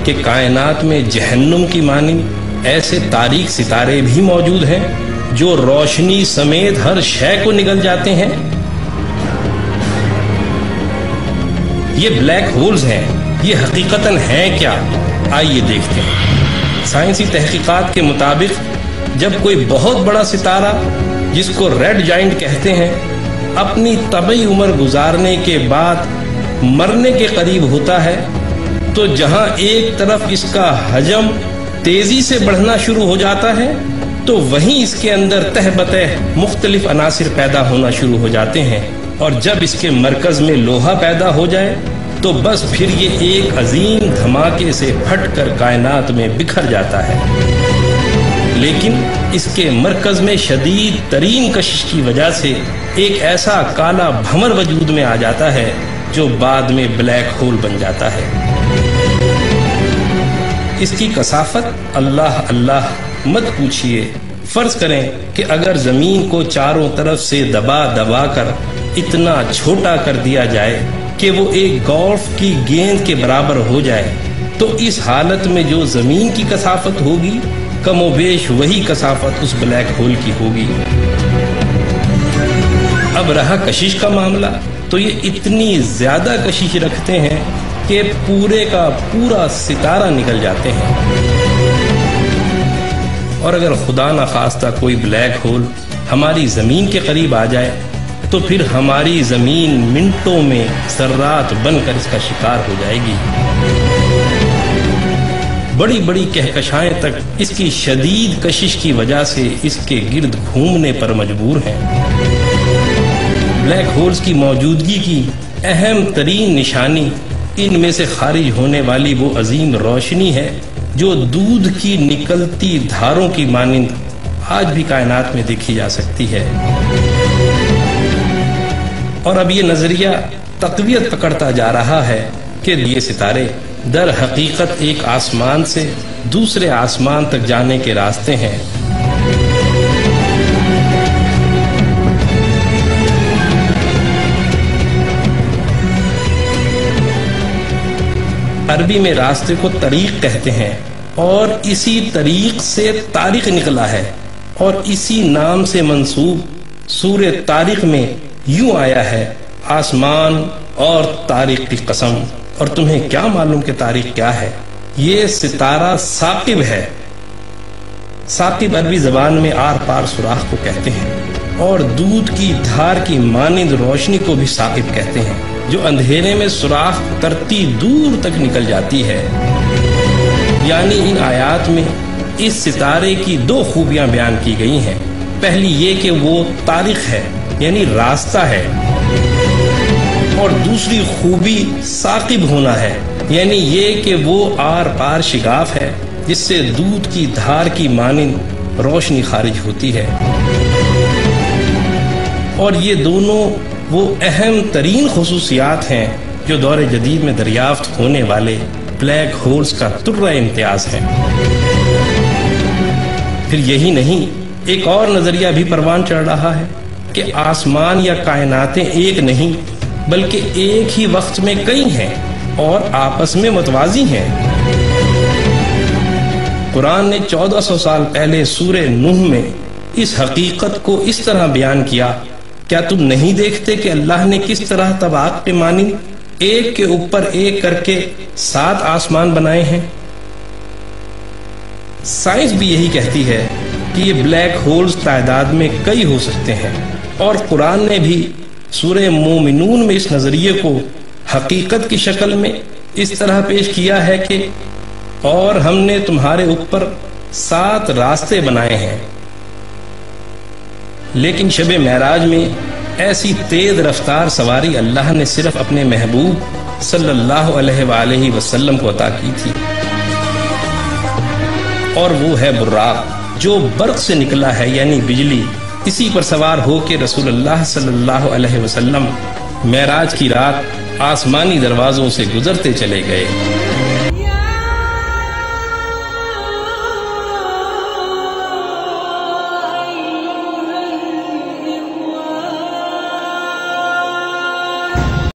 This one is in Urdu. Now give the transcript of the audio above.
کہ کائنات میں جہنم کی مانند ایسے تاریک ستارے بھی موجود ہیں جو روشنی سمیت ہر شے کو نگل جاتے ہیں؟ یہ بلیک ہولز ہیں، یہ حقیقتاً ہیں کیا؟ آئیے دیکھتے ہیں۔ سائنسی تحقیقات کے مطابق جب کوئی بہت بڑا ستارہ جس کو ریڈ جائنٹ کہتے ہیں اپنی طبعی عمر گزارنے کے بعد مرنے کے قریب ہوتا ہے تو جہاں ایک طرف اس کا حجم تیزی سے بڑھنا شروع ہو جاتا ہے تو وہیں اس کے اندر تہ بتہ مختلف عناصر پیدا ہونا شروع ہو جاتے ہیں، اور جب اس کے مرکز میں لوہا پیدا ہو جائے تو بس پھر یہ ایک عظیم دھماکے سے پھٹ کر کائنات میں بکھر جاتا ہے۔ لیکن اس کے مرکز میں شدید ترین کشش کی وجہ سے ایک ایسا کالا بھمر وجود میں آ جاتا ہے جو بعد میں بلیک ہول بن جاتا ہے۔ اس کی کثافت اللہ اللہ مت پوچھئے۔ فرض کریں کہ اگر زمین کو چاروں طرف سے دبا دبا کر اتنا چھوٹا کر دیا جائے کہ وہ ایک گولف کی گیند کے برابر ہو جائے تو اس حالت میں جو زمین کی کثافت ہوگی کم و بیش وہی کثافت اس بلیک ہول کی ہوگی۔ اب رہا کشش کا معاملہ، تو یہ اتنی زیادہ کشش رکھتے ہیں کہ پورے کا پورا ستارہ نکل جاتے ہیں۔ اور اگر خدا نخواستہ کوئی بلیک ہول ہماری زمین کے قریب آ جائے تو پھر ہماری زمین منٹوں میں ذرات بن کر اس کا شکار ہو جائے گی۔ بڑی بڑی کہکشائیں تک اس کی شدید کشش کی وجہ سے اس کے گرد گھومنے پر مجبور ہیں۔ بلیک ہولز کی موجودگی کی اہم ترین نشانی ان میں سے خارج ہونے والی وہ عظیم روشنی ہے جو دودھ کی نکلتی دھاروں کی مانند آج بھی کائنات میں دیکھی جا سکتی ہے۔ اور اب یہ نظریہ تقویت پکڑتا جا رہا ہے کہ یہ ستارے در حقیقت ایک آسمان سے دوسرے آسمان تک جانے کے راستے ہیں۔ عربی میں راستے کو طریق کہتے ہیں، اور اسی طریق سے طارق نکلا ہے، اور اسی نام سے منسوب سورہ طارق میں یوں آیا ہے: آسمان اور طارق کی قسم۔ اور تمہیں کیا معلوم کہ طارق کیا ہے؟ یہ ستارہ ثاقب ہے۔ ثاقب عربی زبان میں آر پار سوراخ کو کہتے ہیں، اور دودھ کی دھار کی مانند روشنی کو بھی ثاقب کہتے ہیں، جو اندھیرے میں سوراخ کرتی دور تک نکل جاتی ہے۔ یعنی ان آیات میں اس ستارے کی دو خوبیاں بیان کی گئی ہیں۔ پہلی یہ کہ وہ طارق ہے، یعنی راستہ ہے، اور دوسری خوبی ثاقب ہونا ہے، یعنی یہ کہ وہ آر پار شگاف ہے جس سے دودھ کی دھار کی مانند روشنی خارج ہوتی ہے۔ اور یہ دونوں وہ اہم ترین خصوصیات ہیں جو دور جدید میں دریافت ہونے والے بلیک ہولز کا طرہ امتیاز ہیں۔ پھر یہی نہیں، ایک اور نظریہ بھی پروان چڑھ رہا ہے کہ آسمان یا کائناتیں ایک نہیں بلکہ ایک ہی وقت میں کئی ہیں اور آپس میں متوازی ہیں۔ قرآن نے 1400 سال پہلے سورہ نوح میں اس حقیقت کو اس طرح بیان کیا: کیا تم نہیں دیکھتے کہ اللہ نے کس طرح طباق کے مانند ایک کے اوپر ایک کر کے 7 آسمان بنائے ہیں؟ سائنس بھی یہی کہتی ہے کہ یہ بلیک ہولز تعداد میں کئی ہو سکتے ہیں، اور قرآن نے بھی سورہ مومنون میں اس نظریے کو حقیقت کی شکل میں اس طرح پیش کیا ہے کہ اور ہم نے تمہارے اوپر 7 راستے بنائے ہیں۔ لیکن شب معراج میں ایسی تیز رفتار سواری اللہ نے صرف اپنے محبوب صلی اللہ علیہ وآلہ وسلم کو عطا کی تھی، اور وہ ہے براق جو برق سے نکلا ہے، یعنی بجلی۔ اسی پر سوار ہو کے رسول اللہ صلی اللہ علیہ وسلم معراج کی رات آسمانی دروازوں سے گزرتے چلے گئے۔